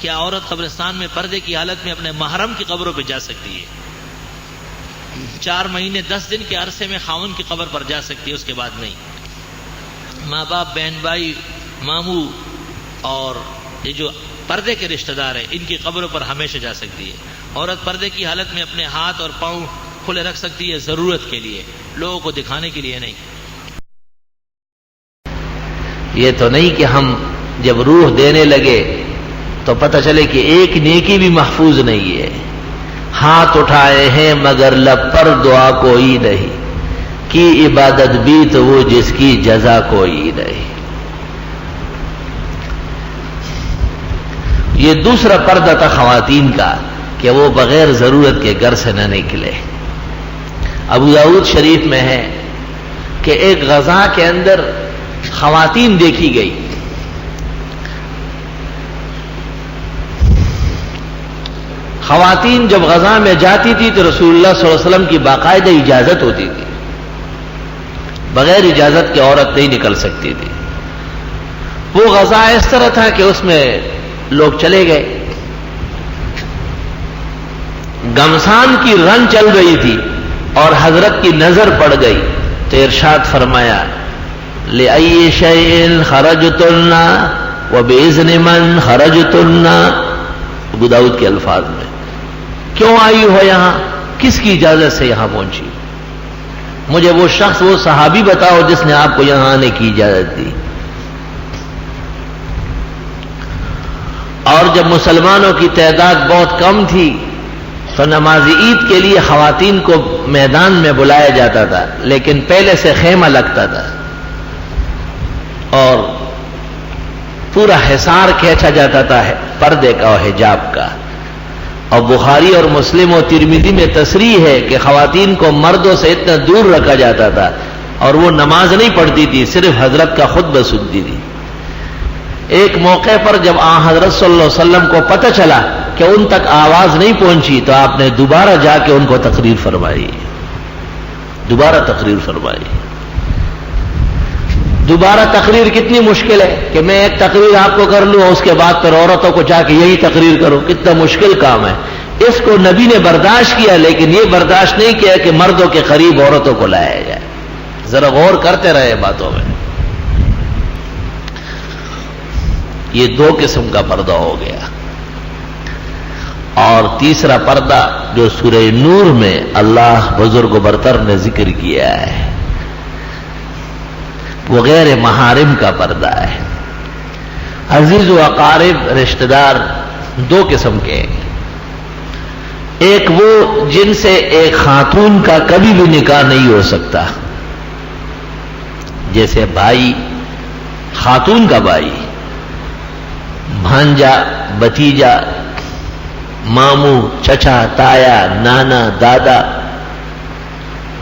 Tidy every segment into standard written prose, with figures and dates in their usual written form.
کیا عورت قبرستان میں پردے کی حالت میں اپنے محرم کی قبروں پہ جا سکتی ہے؟ 4 مہینے 10 دن کے عرصے میں خاوند کی قبر پر جا سکتی ہے، اس کے بعد نہیں۔ ماں باپ، بہن بھائی، ماموں اور یہ جو پردے کے رشتہ دار ہیں ان کی قبروں پر ہمیشہ جا سکتی ہے۔ عورت پردے کی حالت میں اپنے ہاتھ اور پاؤں کھلے رکھ سکتی ہے، ضرورت کے لیے، لوگوں کو دکھانے کے لیے نہیں۔ یہ تو نہیں کہ ہم جب روح دینے لگے تو پتہ چلے کہ ایک نیکی بھی محفوظ نہیں ہے۔ ہاتھ اٹھائے ہیں مگر لب پر دعا کوئی نہیں، کی عبادت بھی تو وہ جس کی جزا کوئی نہیں۔ یہ دوسرا پردہ تھا خواتین کا کہ وہ بغیر ضرورت کے گھر سے نہ نکلے۔ ابو داؤد شریف میں ہے کہ ایک غزا کے اندر خواتین دیکھی گئی۔ خواتین جب غزا میں جاتی تھی تو رسول اللہ صلی اللہ علیہ وسلم کی باقاعدہ اجازت ہوتی تھی، بغیر اجازت کے عورت نہیں نکل سکتی تھی۔ وہ غزا اس طرح تھا کہ اس میں لوگ چلے گئے، گمسان کی رن چل رہی تھی اور حضرت کی نظر پڑ گئی تو ارشاد فرمایا لِأَيِّ شَيْءٍ خَرَجْتُنَّ وَبِإِذْنِ مَنْ خَرَجْتُنَّ۔ ابو داؤد کے الفاظ میں، کیوں آئی ہو یہاں، کس کی اجازت سے یہاں پہنچی؟ مجھے وہ شخص، وہ صحابی بتاؤ جس نے آپ کو یہاں آنے کی اجازت دی۔ اور جب مسلمانوں کی تعداد بہت کم تھی تو نماز عید کے لیے خواتین کو میدان میں بلایا جاتا تھا، لیکن پہلے سے خیمہ لگتا تھا اور پورا حصار کھینچا جاتا تھا پردے کا اور حجاب کا۔ اور بخاری اور مسلم و ترمذی میں تصریح ہے کہ خواتین کو مردوں سے اتنا دور رکھا جاتا تھا اور وہ نماز نہیں پڑھتی تھی، صرف حضرت کا خطبہ سنتی تھی۔ ایک موقع پر جب حضرت صلی اللہ علیہ وسلم کو پتہ چلا کہ ان تک آواز نہیں پہنچی تو آپ نے دوبارہ جا کے ان کو تقریر فرمائی، دوبارہ تقریر فرمائی۔ دوبارہ تقریر کتنی مشکل ہے کہ میں ایک تقریر آپ کو کر لوں اور اس کے بعد پھر عورتوں کو جا کے یہی تقریر کرو، کتنا مشکل کام ہے۔ اس کو نبی نے برداشت کیا، لیکن یہ برداشت نہیں کیا کہ مردوں کے قریب عورتوں کو لایا جائے۔ ذرا غور کرتے رہے باتوں میں۔ یہ 2 قسم کا پردہ ہو گیا۔ اور تیسرا پردہ جو سورہ نور میں اللہ بزرگ و برتر نے ذکر کیا ہے وہ غیر محارم کا پردہ ہے۔ عزیز و اقارب رشتہ دار 2 قسم کے ہیں۔ ایک وہ جن سے ایک خاتون کا کبھی بھی نکاح نہیں ہو سکتا، جیسے بھائی، خاتون کا بھائی، بھانجا، بھتیجا، ماموں، چچا، تایا، نانا، دادا،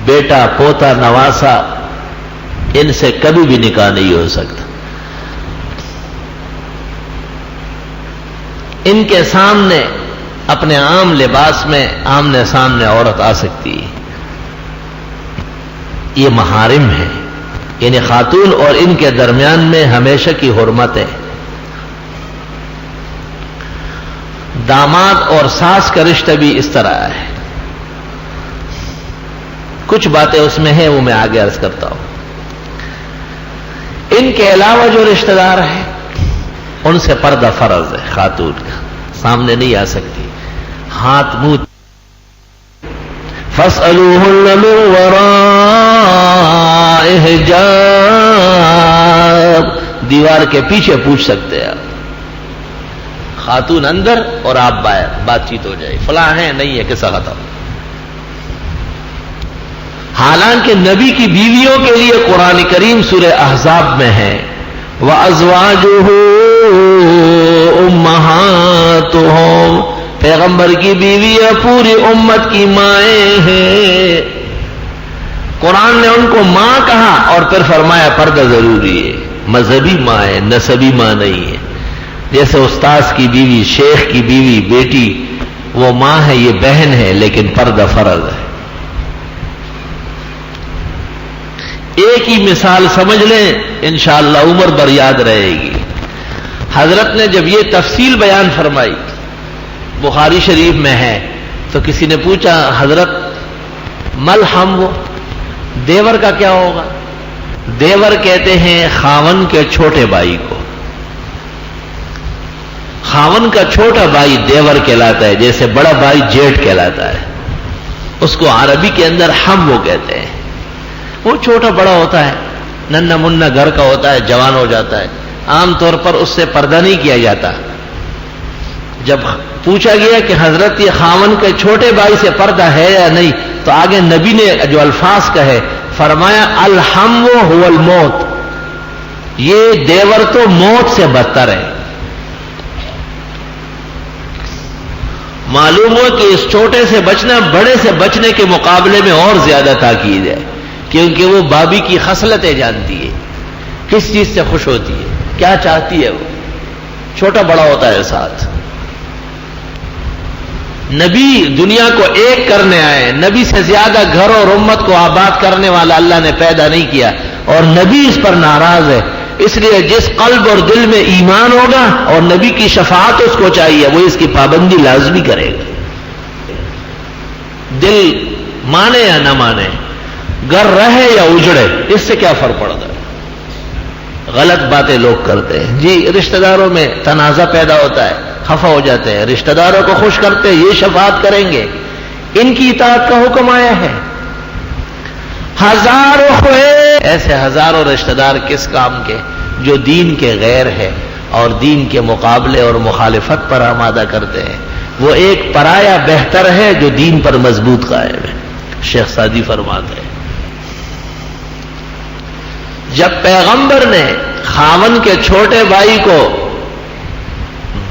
بیٹا، پوتا، نواسا، ان سے کبھی بھی نکاح نہیں ہو سکتا۔ ان کے سامنے اپنے عام لباس میں آمنے سامنے عورت آ سکتی ہے، یہ محارم ہے، یعنی خاتون اور ان کے درمیان میں ہمیشہ کی حرمت ہے۔ داماد اور ساس کا رشتہ بھی اس طرح ہے۔ کچھ باتیں اس میں ہیں وہ میں آگے عرض کرتا ہوں۔ ان کے علاوہ جو رشتہ دار ہیں ان سے پردہ فرض ہے، خاتون کا سامنے نہیں آ سکتی، ہاتھ منہ۔ فَاسْأَلُوهُنَّ مِنْ وَرَاءِ حِجَابٍ، دیوار کے پیچھے پوچھ سکتے ہیں آپ، خاتون اندر اور آپ باہر، بات چیت ہو جائے، فلاں ہے نہیں ہے کسا ختم۔ حالانکہ نبی کی بیویوں کے لیے قرآن کریم سورہ احزاب میں ہے وَأَزْوَاجُهُ أُمَّهَاتُهُمْ، پیغمبر کی بیویاں پوری امت کی مائیں ہیں۔ قرآن نے ان کو ماں کہا اور پھر فرمایا پردہ ضروری ہے، مذہبی ماں ہے، نسبی ماں نہیں ہے۔ جیسے استاذ کی بیوی، شیخ کی بیوی، بیٹی وہ ماں ہے، یہ بہن ہے، لیکن پردہ فرض ہے۔ ایک ہی مثال سمجھ لیں، انشاءاللہ عمر بھر یاد رہے گی۔ حضرت نے جب یہ تفصیل بیان فرمائی، بخاری شریف میں ہے، تو کسی نے پوچھا حضرت مل ہم وہ دیور کا کیا ہوگا؟ دیور کہتے ہیں خاون کے چھوٹے بھائی کو. خاون کا چھوٹا بھائی دیور کہلاتا ہے، جیسے بڑا بھائی جیٹ کہلاتا ہے. اس کو عربی کے اندر ہم وہ کہتے ہیں. وہ چھوٹا بڑا ہوتا ہے، ننھا منہ گھر کا ہوتا ہے، جوان ہو جاتا ہے، عام طور پر اس سے پردہ نہیں کیا جاتا. جب پوچھا گیا کہ حضرت یہ خاون کے چھوٹے بھائی سے پردہ ہے یا نہیں، تو آگے نبی نے جو الفاظ کہے فرمایا الحم هو الموت، یہ دیور تو موت سے بدتر ہے. معلوم ہو کہ اس چھوٹے سے بچنا بڑے سے بچنے کے مقابلے میں اور زیادہ تاکید ہے، کیونکہ وہ بابی کی خصلتیں جانتی ہے، کس چیز سے خوش ہوتی ہے، کیا چاہتی ہے. وہ چھوٹا بڑا ہوتا ہے ساتھ. نبی دنیا کو ایک کرنے آئے، نبی سے زیادہ گھر اور امت کو آباد کرنے والا اللہ نے پیدا نہیں کیا، اور نبی اس پر ناراض ہے. اس لیے جس قلب اور دل میں ایمان ہوگا اور نبی کی شفاعت اس کو چاہیے، وہ اس کی پابندی لازمی کرے گا. دل مانے یا نہ مانے، گھر رہے یا اجڑے، اس سے کیا فرق پڑتا ہے؟ غلط باتیں لوگ کرتے ہیں. جی رشتہ داروں میں تنازع پیدا ہوتا ہے، خفا ہو جاتے ہیں، رشتہ داروں کو خوش کرتے ہیں، یہ شفاعت کریں گے، ان کی اطاعت کا حکم آیا ہے. ہزاروں ہوئے ایسے ہزاروں رشتہ دار کس کام کے جو دین کے غیر ہے اور دین کے مقابلے اور مخالفت پر آمادہ کرتے ہیں. وہ ایک پرایا بہتر ہے جو دین پر مضبوط قائم ہے. شیخ سعدی فرماتے ہیں جب پیغمبر نے خاون کے چھوٹے بھائی کو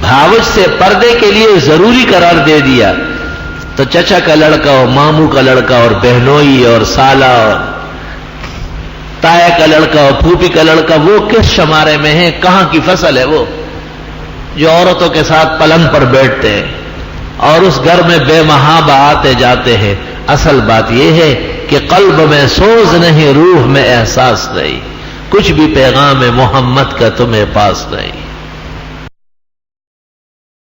بھاوج سے پردے کے لیے ضروری قرار دے دیا، تو چچا کا لڑکا اور ماموں کا لڑکا اور بہنوئی اور سالہ اور تایا کا لڑکا اور پھوپھی کا لڑکا وہ کس شمارے میں ہیں؟ کہاں کی فصل ہے وہ جو عورتوں کے ساتھ پلنگ پر بیٹھتے ہیں اور اس گھر میں بے محابہ آتے جاتے ہیں؟ اصل بات یہ ہے کہ قلب میں سوز نہیں، روح میں احساس نہیں، کچھ بھی پیغام محمد کا تمہیں پاس نہیں.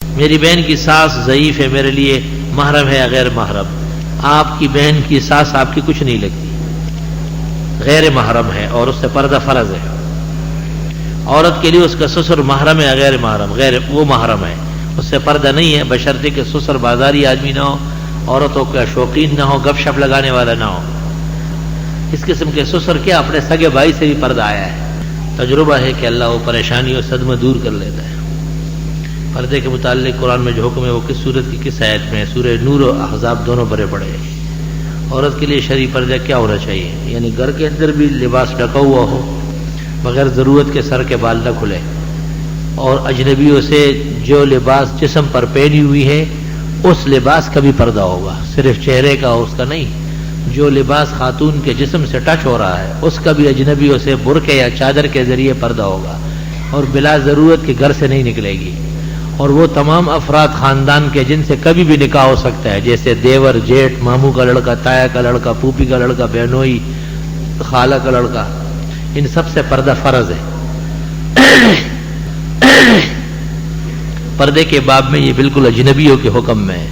میری بہن کی ساس ضعیف ہے، میرے لیے محرم ہے یا غیر محرم؟ آپ کی بہن کی ساس آپ کی کچھ نہیں لگتی، غیر محرم ہے اور اس سے پردہ فرض ہے. عورت کے لیے اس کا سسر محرم ہے یا غیر محرم؟ غیر، وہ محرم ہے، اس سے پردہ نہیں ہے، بشرطے کہ سسر بازاری آدمی نہ ہو، عورتوں کا شوقین نہ ہو، گپ شپ لگانے والا نہ ہو. اس قسم کے سسر کیا اپنے سگے بھائی سے بھی پردہ آیا ہے. تجربہ ہے کہ اللہ وہ پریشانی اور صدمہ دور کر لیتا ہے. پردے کے متعلق قرآن میں جو حکم ہے وہ کس صورت کی کس آیت میں ہے؟ سورہ نور و احزاب دونوں بڑے پڑے ہیں. عورت کے لیے شرعی پردہ کیا ہونا چاہیے؟ یعنی گھر کے اندر بھی لباس ڈھکا ہوا ہو، بغیر ضرورت کے سر کے بال نہ کھلے، اور اجنبیوں سے جو لباس جسم پر پہنی ہوئی ہے اس لباس کا بھی پردہ ہوگا، صرف چہرے کا اس کا نہیں. جو لباس خاتون کے جسم سے ٹچ ہو رہا ہے اس کا بھی اجنبیوں سے برقعے یا چادر کے ذریعے پردہ ہوگا، اور بلا ضرورت کے گھر سے نہیں نکلے گی. اور وہ تمام افراد خاندان کے جن سے کبھی بھی نکاح ہو سکتا ہے، جیسے دیور، جیٹ، ماموں کا لڑکا، تایا کا لڑکا، پھوپھی کا لڑکا، بہنوئی، خالہ کا لڑکا، ان سب سے پردہ فرض ہے. پردے کے باب میں یہ بالکل اجنبیوں کے حکم میں ہے.